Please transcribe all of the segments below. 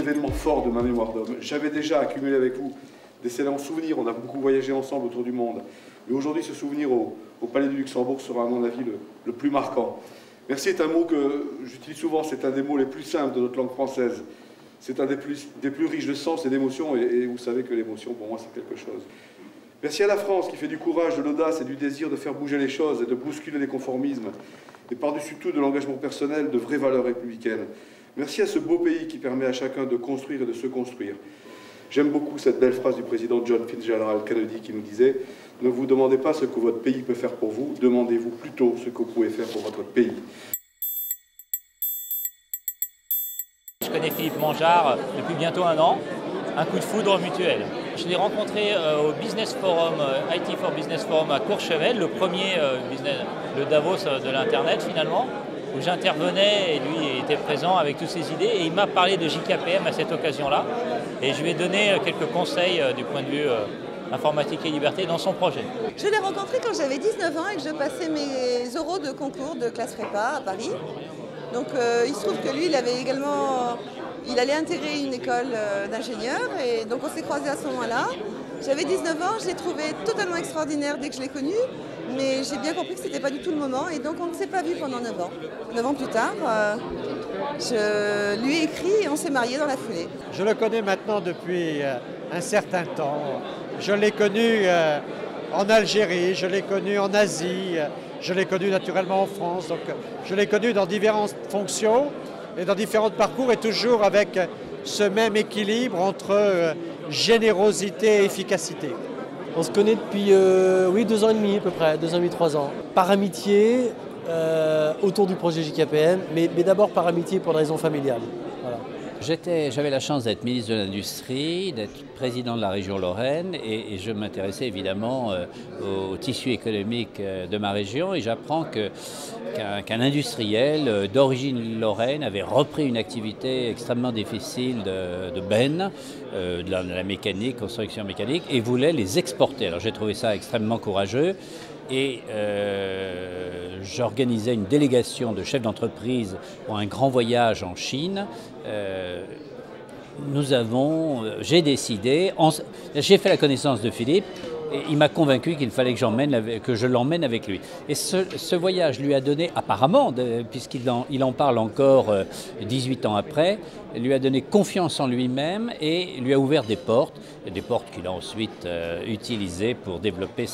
événement fort de ma mémoire d'homme. J'avais déjà accumulé avec vous d'excellents souvenirs, on a beaucoup voyagé ensemble autour du monde. Et aujourd'hui, ce souvenir au Palais du Luxembourg sera, à mon avis, le plus marquant. Merci est un mot que j'utilise souvent, c'est un des mots les plus simples de notre langue française. C'est un des plus riches de sens et d'émotions, et vous savez que l'émotion, pour moi, c'est quelque chose. Merci à la France qui fait du courage, de l'audace et du désir de faire bouger les choses et de bousculer les conformismes, et par-dessus tout de l'engagement personnel, de vraies valeurs républicaines. Merci à ce beau pays qui permet à chacun de construire et de se construire. J'aime beaucoup cette belle phrase du président John Fitzgerald Kennedy qui nous disait « Ne vous demandez pas ce que votre pays peut faire pour vous, demandez-vous plutôt ce que vous pouvez faire pour votre pays. » Je connais Philippe Mangeard depuis bientôt 1 an, un coup de foudre mutuel. Je l'ai rencontré au Business Forum, IT for Business Forum à Courchevel, le premier le Davos de l'Internet finalement, où j'intervenais et lui était présent avec toutes ses idées et il m'a parlé de JKPM à cette occasion-là et je lui ai donné quelques conseils du point de vue informatique et liberté dans son projet. Je l'ai rencontré quand j'avais 19 ans et que je passais mes oraux de concours de classe prépa à Paris. Donc il se trouve que lui, il allait intégrer une école d'ingénieur et donc on s'est croisés à ce moment-là. J'avais 19 ans, je l'ai trouvé totalement extraordinaire dès que je l'ai connu, mais j'ai bien compris que ce n'était pas du tout le moment et donc on ne s'est pas vu pendant 9 ans. 9 ans plus tard, je lui ai écrit et on s'est mariés dans la foulée. Je le connais maintenant depuis un certain temps. Je l'ai connu en Algérie, je l'ai connu en Asie, je l'ai connu naturellement en France. Donc je l'ai connu dans différentes fonctions et dans différents parcours et toujours avec ce même équilibre entre générosité et efficacité. On se connaît depuis oui, 2 ans et demi à peu près, 2 ans et demi, 3 ans. Par amitié, autour du projet JKPM, mais d'abord par amitié pour des raisons familiales. Voilà. J'avais la chance d'être ministre de l'Industrie, d'être président de la région Lorraine et je m'intéressais évidemment au tissu économique de ma région et j'apprends qu'un industriel d'origine lorraine avait repris une activité extrêmement difficile de benne, de la mécanique, construction mécanique et voulait les exporter. Alors j'ai trouvé ça extrêmement courageux. Et j'organisais une délégation de chefs d'entreprise pour un grand voyage en Chine. J'ai décidé, j'ai fait la connaissance de Philippe et il m'a convaincu qu'il fallait que je l'emmène avec lui. Et ce voyage lui a donné, apparemment, puisqu'il en parle encore 18 ans après, lui a donné confiance en lui-même et lui a ouvert des portes qu'il a ensuite utilisées pour développer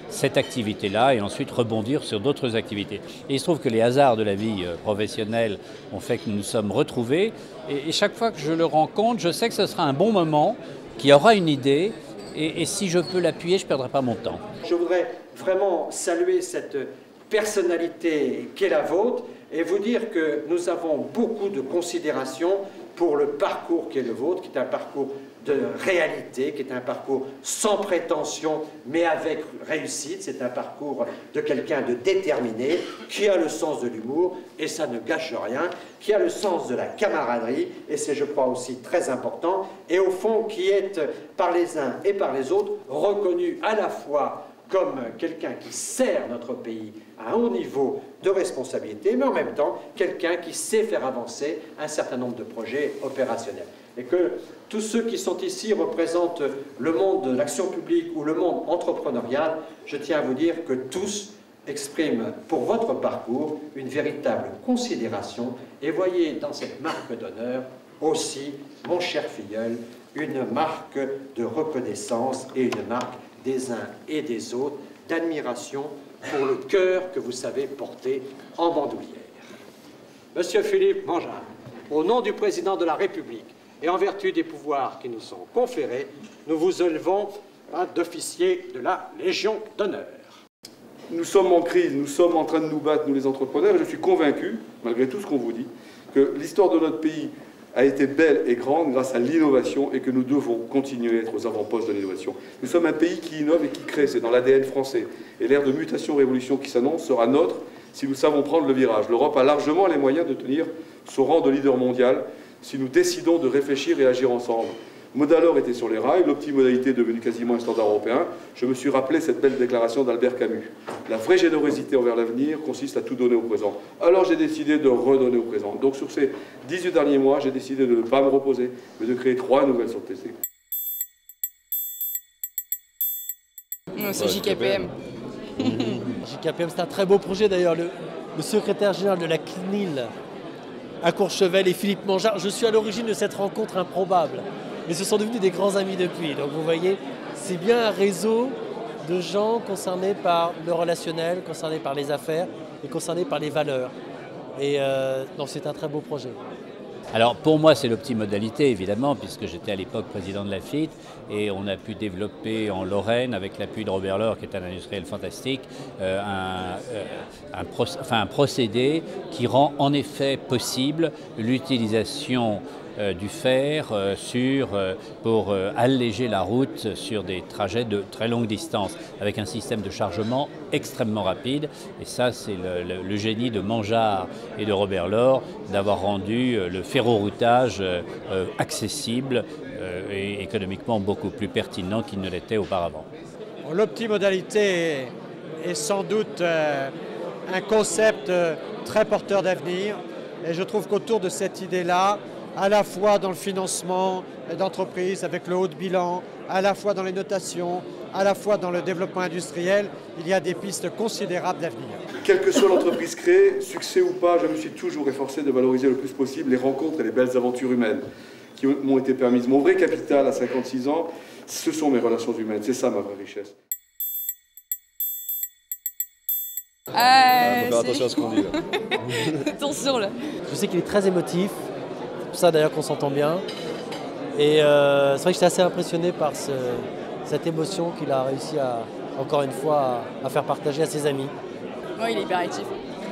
cette activité-là et ensuite rebondir sur d'autres activités. Et il se trouve que les hasards de la vie professionnelle ont fait que nous nous sommes retrouvés et chaque fois que je le rencontre, je sais que ce sera un bon moment, qu'il y aura une idée et si je peux l'appuyer, je ne perdrai pas mon temps. Je voudrais vraiment saluer cette personnalité qu'est la vôtre et vous dire que nous avons beaucoup de considération pour le parcours qui est le vôtre, qui est un parcours de réalité, qui est un parcours sans prétention, mais avec réussite. C'est un parcours de quelqu'un de déterminé, qui a le sens de l'humour, et ça ne gâche rien, qui a le sens de la camaraderie, et c'est, je crois, aussi très important, et au fond, qui est, par les uns et par les autres, reconnu à la fois comme quelqu'un qui sert notre pays à un haut niveau de responsabilité, mais en même temps, quelqu'un qui sait faire avancer un certain nombre de projets opérationnels. Et que tous ceux qui sont ici représentent le monde de l'action publique ou le monde entrepreneurial, je tiens à vous dire que tous expriment pour votre parcours une véritable considération et voyez dans cette marque d'honneur aussi, mon cher filleul, une marque de reconnaissance et une marque des uns et des autres, d'admiration pour le cœur que vous savez porter en bandoulière. Monsieur Philippe Mangeard, au nom du président de la République et en vertu des pouvoirs qui nous sont conférés, nous vous élevons d'officier de la Légion d'honneur. Nous sommes en crise, nous sommes en train de nous battre, nous les entrepreneurs, et je suis convaincu, malgré tout ce qu'on vous dit, que l'histoire de notre pays a été belle et grande grâce à l'innovation et que nous devons continuer à être aux avant-postes de l'innovation. Nous sommes un pays qui innove et qui crée, c'est dans l'ADN français. Et l'ère de mutation-révolution qui s'annonce sera nôtre si nous savons prendre le virage. L'Europe a largement les moyens de tenir son rang de leader mondial si nous décidons de réfléchir et agir ensemble. Modalor était sur les rails, l'optimodalité est devenue quasiment un standard européen. Je me suis rappelé cette belle déclaration d'Albert Camus. La vraie générosité envers l'avenir consiste à tout donner au présent. Alors j'ai décidé de redonner au présent. Donc sur ces 18 derniers mois, j'ai décidé de ne pas me reposer, mais de créer 3 nouvelles sociétés. C'est JKPM. JKPM, c'est un très beau projet d'ailleurs. Le secrétaire général de la CNIL à Courchevel et Philippe Mangeard. Je suis à l'origine de cette rencontre improbable, mais ce sont devenus des grands amis depuis. Donc vous voyez, c'est bien un réseau de gens concernés par le relationnel, concernés par les affaires et concernés par les valeurs. Et donc c'est un très beau projet. Alors pour moi c'est l'optimodalité évidemment, puisque j'étais à l'époque président de la FIT et on a pu développer en Lorraine avec l'appui de Robert Laure qui est un industriel fantastique un procédé qui rend en effet possible l'utilisation du fer pour alléger la route sur des trajets de très longue distance avec un système de chargement extrêmement rapide. Et ça, c'est le génie de Mangeard et de Robert Laure d'avoir rendu le ferroroutage accessible et économiquement beaucoup plus pertinent qu'il ne l'était auparavant. L'optimodalité est sans doute un concept très porteur d'avenir et je trouve qu'autour de cette idée-là, à la fois dans le financement d'entreprises avec le haut de bilan, à la fois dans les notations, à la fois dans le développement industriel, il y a des pistes considérables d'avenir. Quelle que soit l'entreprise créée, succès ou pas, je me suis toujours efforcé de valoriser le plus possible les rencontres et les belles aventures humaines qui m'ont été permises. Mon vrai capital à 56 ans, ce sont mes relations humaines. C'est ça ma vraie richesse. Faut faire attention à ce qu'on dit là. Attention là. Je sais qu'il est très émotif. C'est pour ça d'ailleurs qu'on s'entend bien. Et c'est vrai que j'étais assez impressionné par cette émotion qu'il a réussi encore une fois à faire partager à ses amis. Oui, il est hyper actif.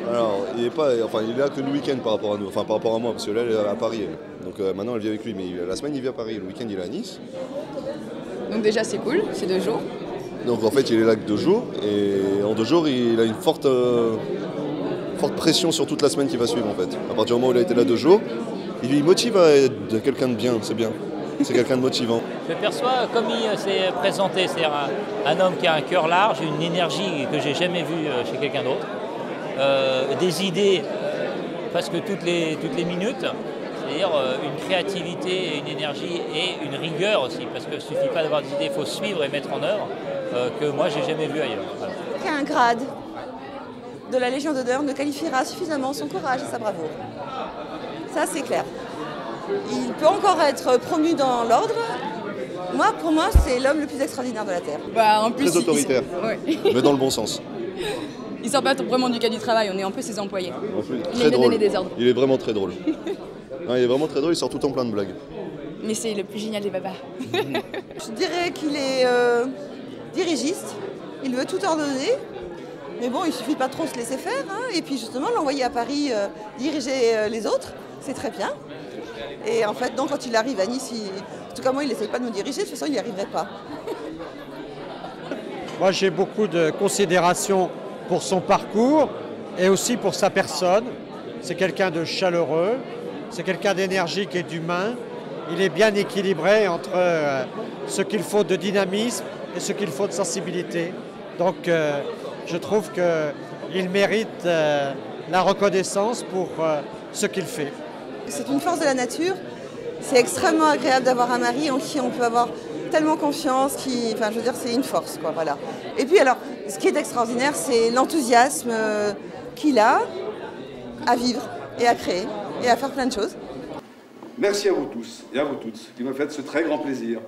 Alors, il est là que le week-end par rapport à nous, par rapport à moi, parce que là, elle est à Paris. Donc maintenant, elle vit avec lui, mais la semaine, il vit à Paris. Le week-end, il est à Nice. Donc déjà, c'est cool, c'est 2 jours. Donc en fait, il est là que 2 jours, et en 2 jours, il a une forte pression sur toute la semaine qui va suivre, en fait. À partir du moment où il a été là 2 jours, il motive à être quelqu'un de bien, c'est bien. C'est quelqu'un de motivant. Je perçois, comme il s'est présenté, c'est-à-dire un homme qui a un cœur large, une énergie que j'ai jamais vue chez quelqu'un d'autre, des idées presque toutes les minutes, c'est-à-dire une créativité, une énergie et une rigueur aussi, parce qu'il ne suffit pas d'avoir des idées, il faut suivre et mettre en œuvre, que moi j'ai jamais vu ailleurs. Voilà. Un grade de la Légion d'honneur ne qualifiera suffisamment son courage et sa bravoure. Ça c'est clair. Il peut encore être promu dans l'ordre. Pour moi, c'est l'homme le plus extraordinaire de la Terre. En plus, très autoritaire, mais dans le bon sens. Il sort pas vraiment du cas du travail, on est un peu ses employés. Très drôle. Des ordres. Il est vraiment très drôle. Non, il est vraiment très drôle, il sort tout le temps plein de blagues. Mais c'est le plus génial des babas. Je dirais qu'il est dirigiste, il veut tout ordonner. Mais bon, il suffit pas trop se laisser faire. Et puis justement, l'envoyer à Paris diriger les autres, c'est très bien. Et en fait, donc, quand il arrive à Nice, en tout cas moi, il n'essaie pas de me diriger, de toute façon, il n'y arriverait pas. Moi, j'ai beaucoup de considération pour son parcours et aussi pour sa personne. C'est quelqu'un de chaleureux, c'est quelqu'un d'énergique et d'humain. Il est bien équilibré entre ce qu'il faut de dynamisme et ce qu'il faut de sensibilité. Donc, je trouve qu'il mérite la reconnaissance pour ce qu'il fait. C'est une force de la nature. C'est extrêmement agréable d'avoir un mari en qui on peut avoir tellement confiance, je veux dire, c'est une force, quoi, voilà. Et puis alors, ce qui est extraordinaire, c'est l'enthousiasme qu'il a à vivre et à créer et à faire plein de choses. Merci à vous tous et à vous toutes qui me faites ce très grand plaisir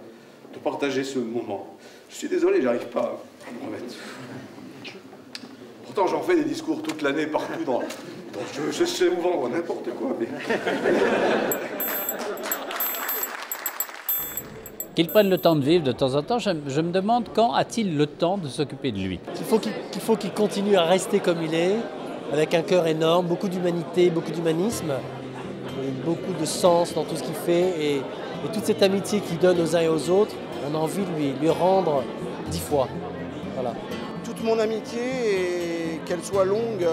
de partager ce moment. Je suis désolé, j'arrive pas à me remettre. Pourtant, j'en fais des discours toute l'année partout dans je sais vous vendre n'importe quoi. Mais... Qu'il prenne le temps de vivre de temps en temps, je me demande quand a-t-il le temps de s'occuper de lui. Il faut qu'il continue à rester comme il est, avec un cœur énorme, beaucoup d'humanité, beaucoup d'humanisme, beaucoup de sens dans tout ce qu'il fait et toute cette amitié qu'il donne aux uns et aux autres, on a envie de lui rendre 10 fois. Voilà. Toute mon amitié, qu'elle soit longue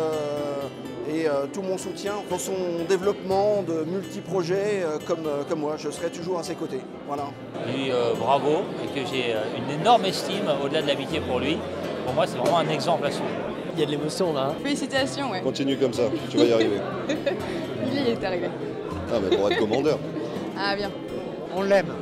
et tout mon soutien dans son développement de multi-projets comme moi. Je serai toujours à ses côtés. Voilà. Lui, bravo, et que j'ai une énorme estime au-delà de l'amitié pour lui. Pour moi, c'est vraiment un exemple à suivre. Il y a de l'émotion là. Félicitations, ouais. Continue comme ça, tu vas y arriver. Il est arrivé. Ah, mais pour être commandeur. Ah, bien. On l'aime.